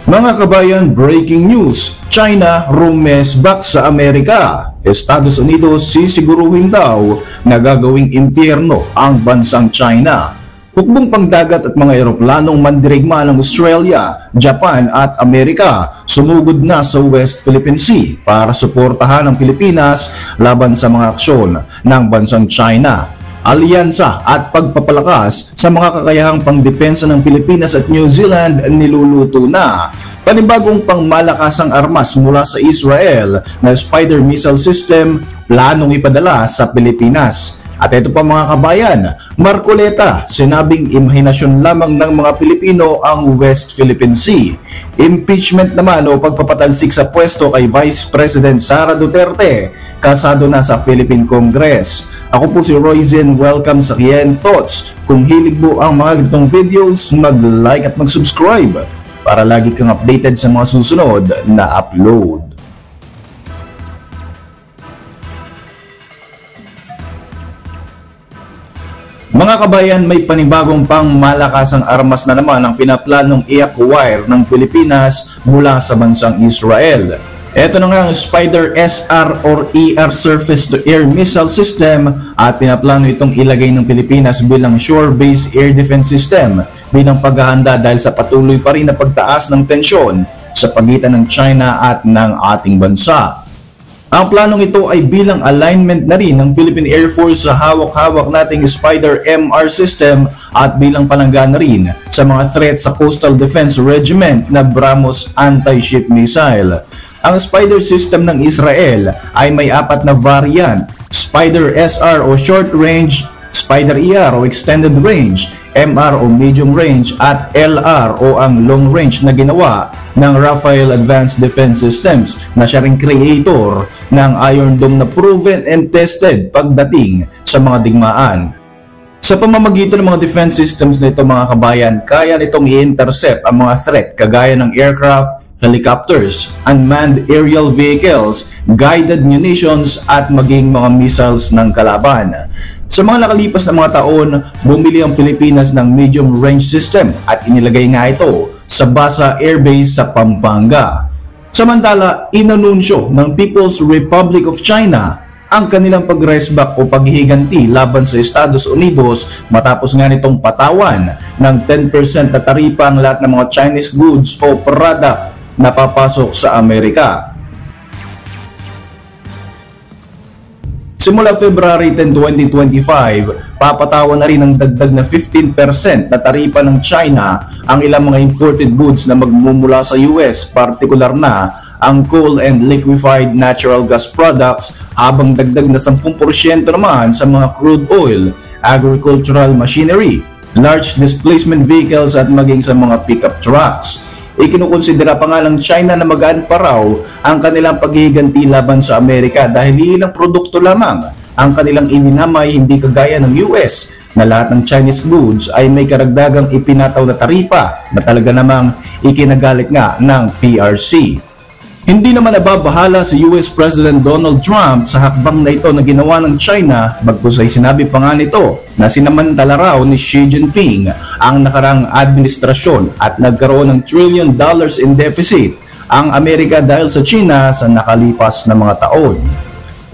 Mga kabayan, breaking news, China rumesback sa Amerika. Estados Unidos sisiguruhin daw na gagawing impyerno ang bansang China. Hukbong pangdagat at mga eroplanong mandirigma ng Australia, Japan at Amerika sumugod na sa West Philippine Sea para suportahan ang Pilipinas laban sa mga aksyon ng bansang China. Alyansa at pagpapalakas sa mga kakayahang pangdepensa ng Pilipinas at New Zealand niluluto na. Panibagong pangmalakasang armas mula sa Israel na Spider missile system planong ipadala sa Pilipinas. At ito pa mga kabayan, Marcoleta, sinabing imahinasyon lamang ng mga Pilipino ang West Philippine Sea. Impeachment naman o pagpapatalsik sa pwesto kay Vice President Sara Duterte, kasado na sa Philippine Congress. Ako po si Royzen, welcome sa Kian Thoughts. Kung hilig mo ang mga ganitong videos, mag-like at mag-subscribe para lagi kang updated sa mga susunod na upload. Mga kabayan, may panibagong pangmalakasang armas na naman ang pinaplanong i-acquire ng Pilipinas mula sa bansang Israel. Ito na nga ang Spider SR or ER Surface-to-Air Missile System at pinaplano itong ilagay ng Pilipinas bilang Shore-Based Air Defense System bilang paghahanda dahil sa patuloy pa rin na pagtaas ng tensyon sa pagitan ng China at ng ating bansa. Ang planong ito ay bilang alignment na rin ng Philippine Air Force sa hawak-hawak nating Spider MR system at bilang palangga na rin sa mga threat sa Coastal Defense Regiment na BrahMos anti-ship missile. Ang Spider system ng Israel ay may apat na variant: Spider SR o Short Range, Spider ER o Extended Range, MR o Medium Range at LR o ang Long Range na ginawa ng Rafael Advanced Defense Systems na siya ring creator ng Iron Dome na proven and tested pagdating sa mga digmaan. Sa pamamagitan ng mga defense systems na ito mga kabayan, kaya nitong i-intercept ang mga threat kagaya ng aircraft, helicopters, unmanned aerial vehicles, guided munitions at maging mga missiles ng kalaban. Sa mga nakalipas na mga taon, bumili ang Pilipinas ng medium range system at inilagay nga ito sa Basa Air Base sa Pampanga. Samantala, inanunsyo ng People's Republic of China ang kanilang pag-resback o paghihiganti laban sa Estados Unidos matapos nga nitong patawan ng 10% na taripa ang lahat ng mga Chinese goods o product na papasok sa Amerika. Simula February 10, 2025, papatawan na rin ng dagdag na 15% na taripa ng China ang ilang mga imported goods na magmumula sa US, partikular na ang coal and liquefied natural gas products, habang dagdag na 10% naman sa mga crude oil, agricultural machinery, large displacement vehicles at maging sa mga pickup trucks. Ikinukonsidera pa nga ng China na magaan pa raw ang kanilang paghihiganti laban sa Amerika dahil ilang produkto lamang ang kanilang ininamay, hindi kagaya ng US na lahat ng Chinese goods ay may karagdagang ipinataw na taripa na talaga namang ikinagalit nga ng PRC. Hindi naman nababahala si US President Donald Trump sa hakbang na ito na ginawa ng China, bagkus ay sinabi pa nga nito na sinamantala raw ni Xi Jinping ang nakarang administrasyon at nagkaroon ng $1 trillion in deficit ang Amerika dahil sa China sa nakalipas na mga taon.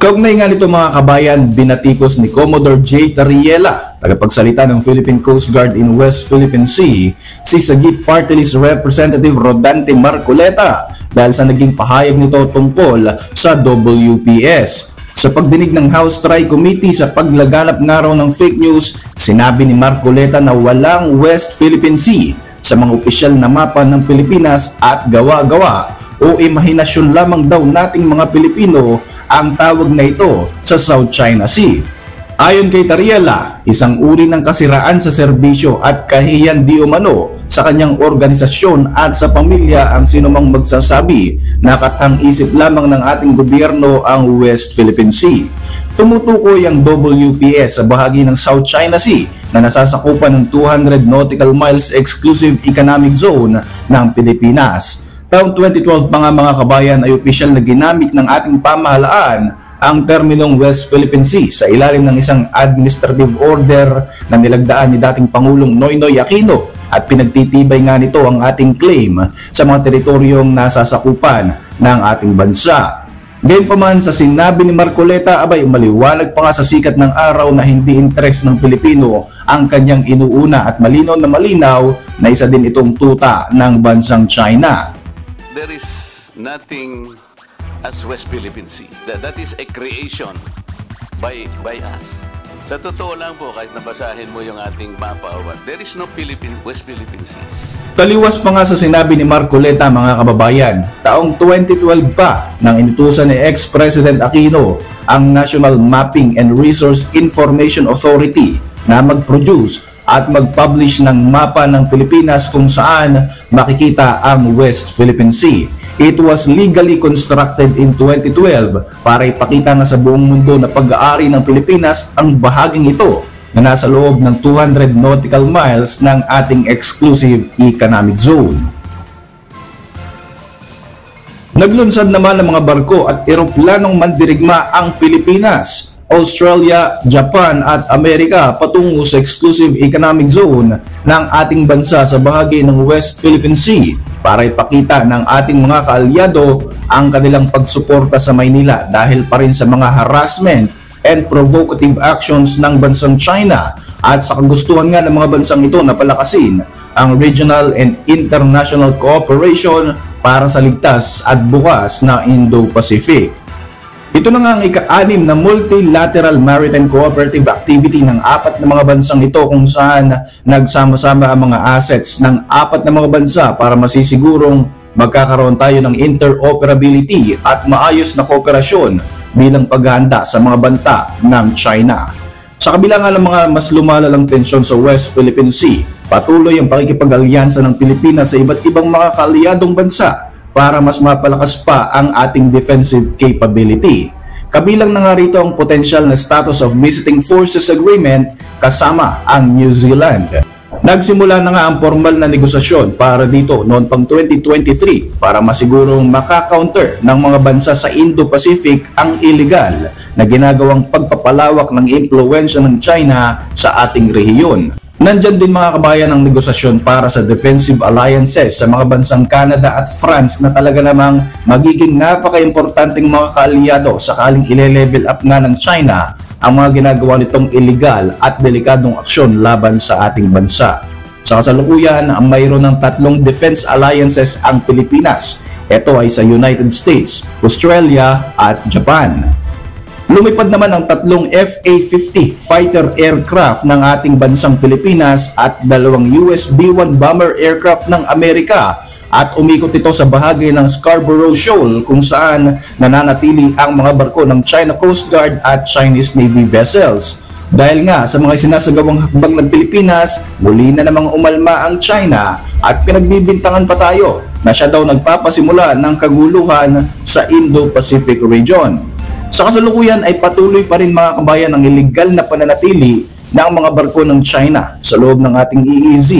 Kaugnay nga nito mga kabayan, binatikos ni Commodore J. Tariela, tagapagsalita ng Philippine Coast Guard in West Philippine Sea, si Sagip Party List Representative Rodante Marcoleta dahil sa naging pahayag nito tungkol sa WPS. Sa pagdinig ng House Tri-Committee sa paglaganap nga raw ng fake news, sinabi ni Marcoleta na walang West Philippine Sea sa mga opisyal na mapa ng Pilipinas at gawa-gawa o imahinasyon lamang daw nating mga Pilipino ang tawag na ito sa South China Sea. Ayon kay Tariela, isang uri ng kasiraan sa serbisyo at kahihiyan di umano sa kanyang organisasyon at sa pamilya ang sinumang magsasabi na katang-isip lamang ng ating gobyerno ang West Philippine Sea. Tumutukoy ang WPS sa bahagi ng South China Sea na nasasakupan ng 200 nautical miles exclusive economic zone ng Pilipinas. Taong 2012 pa nga mga kabayan ay opisyal na ginamit ng ating pamahalaan ang terminong West Philippine Sea sa ilalim ng isang administrative order na nilagdaan ni dating Pangulong Noynoy Aquino at pinagtitibay nga nito ang ating claim sa mga teritoryong nasasakupan ng ating bansa. Gayunpaman sa sinabi ni Marcoleta, abay maliwanag pa nga sa sikat ng araw na hindi interes ng Pilipino ang kanyang inuuna at malinaw na isa din itong tuta ng bansang China. There is nothing as West Philippine Sea. That is a creation by us. Sa totoo lang po, kahit nabasahin mo yung ating mapa or what, there is no West Philippine Sea. Taliwas pa nga sa sinabi ni Marcoleta, mga kababayan, taong 2012 pa nang inutusan ni ex-President Aquino ang National Mapping and Resource Information Authority na mag-produce at mag-publish ng mapa ng Pilipinas kung saan makikita ang West Philippine Sea. It was legally constructed in 2012 para ipakita na sa buong mundo na pag-aari ng Pilipinas ang bahaging ito na nasa loob ng 200 nautical miles ng ating exclusive economic zone. Naglunsad naman ng mga barko at eroplanong mandirigma ang Pilipinas, Australia, Japan at Amerika patungo sa exclusive economic zone ng ating bansa sa bahagi ng West Philippine Sea para ipakita ng ating mga kaalyado ang kanilang pagsuporta sa Maynila dahil pa rin sa mga harassment and provocative actions ng bansang China at sa kagustuhan nga ng mga bansang ito na palakasin ang regional and international cooperation para sa ligtas at bukas na Indo-Pacific. Ito na nga ang ika-6 na multilateral maritime cooperative activity ng 4 na mga bansang ito kung saan nagsama-sama ang mga assets ng 4 na mga bansa para masisigurong magkakaroon tayo ng interoperability at maayos na kooperasyon bilang paghahanda sa mga banta ng China. Sa kabila nga ng mga mas lumalalang tensyon sa West Philippine Sea, patuloy ang pakikipag-alyansa ng Pilipinas sa iba't ibang mga kaalyadong bansa para mas mapalakas pa ang ating defensive capability. Kabilang na nga rito ang potensyal na status of Visiting Forces Agreement kasama ang New Zealand. Nagsimula na nga ang formal na negosasyon para dito noon pang 2023 para masigurong makakounter ng mga bansa sa Indo-Pacific ang illegal na ginagawang pagpapalawak ng impluwensya ng China sa ating rehiyon. Nandyan din mga kabayan ang negosasyon para sa defensive alliances sa mga bansang Canada at France na talaga namang magiging napaka-importanting mga kaalyado sakaling ile-level up nga ng China ang mga ginagawa nitong illegal at delikadong aksyon laban sa ating bansa. Sa kasalukuyan, mayroon ng 3 defense alliances ang Pilipinas. Ito ay sa United States, Australia at Japan. Lumipad naman ang 3 FA-50 fighter aircraft ng ating bansang Pilipinas at 2 US B-1 bomber aircraft ng Amerika at umikot ito sa bahagi ng Scarborough Shoal kung saan nananatili ang mga barko ng China Coast Guard at Chinese Navy vessels. Dahil nga sa mga sinasagawang hakbang ng Pilipinas, muli na namang umalma ang China at pinagbibintangan pa tayo na siya daw nagpapasimula ng kaguluhan sa Indo-Pacific region. Sa kasalukuyan ay patuloy pa rin mga kabayan ang iligal na pananatili ng mga barko ng China sa loob ng ating EEZ.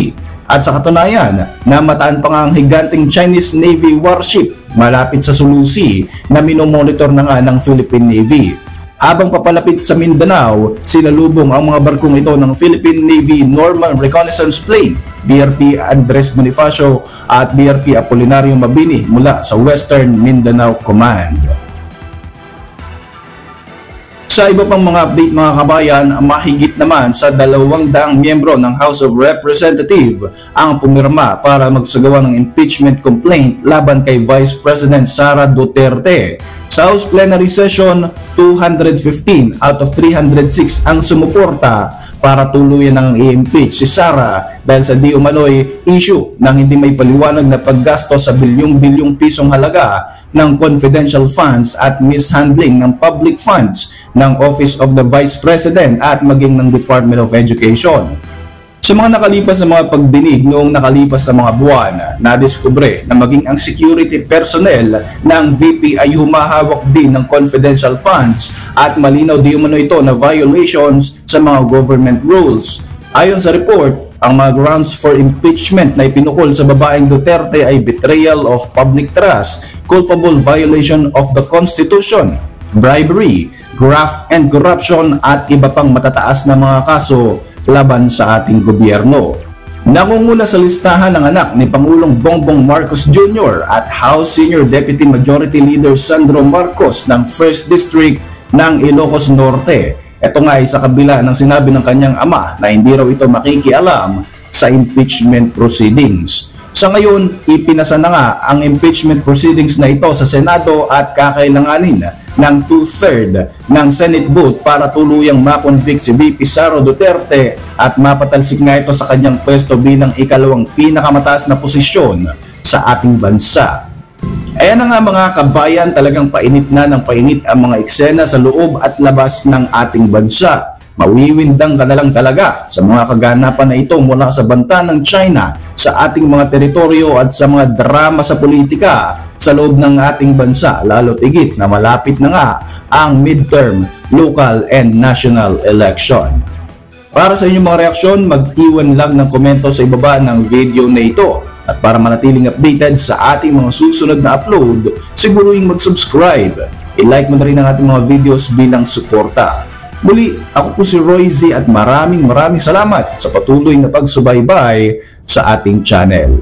At sa katunayan, namataan pa nga ang higanting Chinese Navy warship malapit sa Sulu Sea na minomonitor na nga ng Philippine Navy. Habang papalapit sa Mindanao, sinalubong ang mga barkong ito ng Philippine Navy Norman Reconnaissance Plane, BRP Andres Bonifacio at BRP Apolinario Mabini mula sa Western Mindanao Command. Sa iba pang mga update mga kabayan, mahigit naman sa 200 miyembro ng House of Representatives ang pumirma para magsagawa ng impeachment complaint laban kay Vice President Sara Duterte. Sa House Plenary Session, 215 out of 306 ang sumuporta para tuluyan ng i-impeach si Sara dahil sa di umano'y issue ng hindi may paliwanag na paggastos sa bilyong-bilyong pisong halaga ng confidential funds at mishandling ng public funds ng Office of the Vice President at maging ng Department of Education. Sa mga nakalipas na mga pagdinig noong nakalipas na mga buwan, nadiskubre na maging ang security personnel ng VP ay humahawak din ng confidential funds at malinaw di umano ito na violations sa mga government rules. Ayon sa report, ang mga grounds for impeachment na ipinukol sa babaeng Duterte ay betrayal of public trust, culpable violation of the Constitution, bribery, graft and corruption at iba pang matataas na mga kaso laban sa ating gobyerno. Nangunguna sa listahan ng anak ni Pangulong Bongbong Marcos Jr. at House Senior Deputy Majority Leader Sandro Marcos ng 1st District ng Ilocos Norte. Ito nga ay sa kabila ng sinabi ng kanyang ama na hindi raw ito makikialam sa impeachment proceedings. Sa ngayon, ipinasa na nga ang impeachment proceedings na ito sa Senado at kakailanganin ng 2/3 ng Senate vote para tuluyang makonvict si VP Sara Duterte at mapatalsik nga ito sa kanyang pwesto bilang ikalawang pinakamataas na posisyon sa ating bansa. Ayan na nga mga kabayan, talagang painit na ng painit ang mga eksena sa loob at labas ng ating bansa. Mawiwindang ka na lang talaga sa mga kaganapan na ito mula sa banta ng China sa ating mga teritoryo at sa mga drama sa politika sa loob ng ating bansa, lalo tigit na malapit na nga ang midterm, local and national election. Para sa inyong mga reaksyon, mag-iwan lang ng komento sa ibaba ng video na ito. At para manatiling updated sa ating mga susunod na upload, siguruhin mag-subscribe. I-like mo na rin ang ating mga videos bilang suporta. Muli, ako po si Roy Z at maraming salamat sa patuloy na pagsubaybay sa ating channel.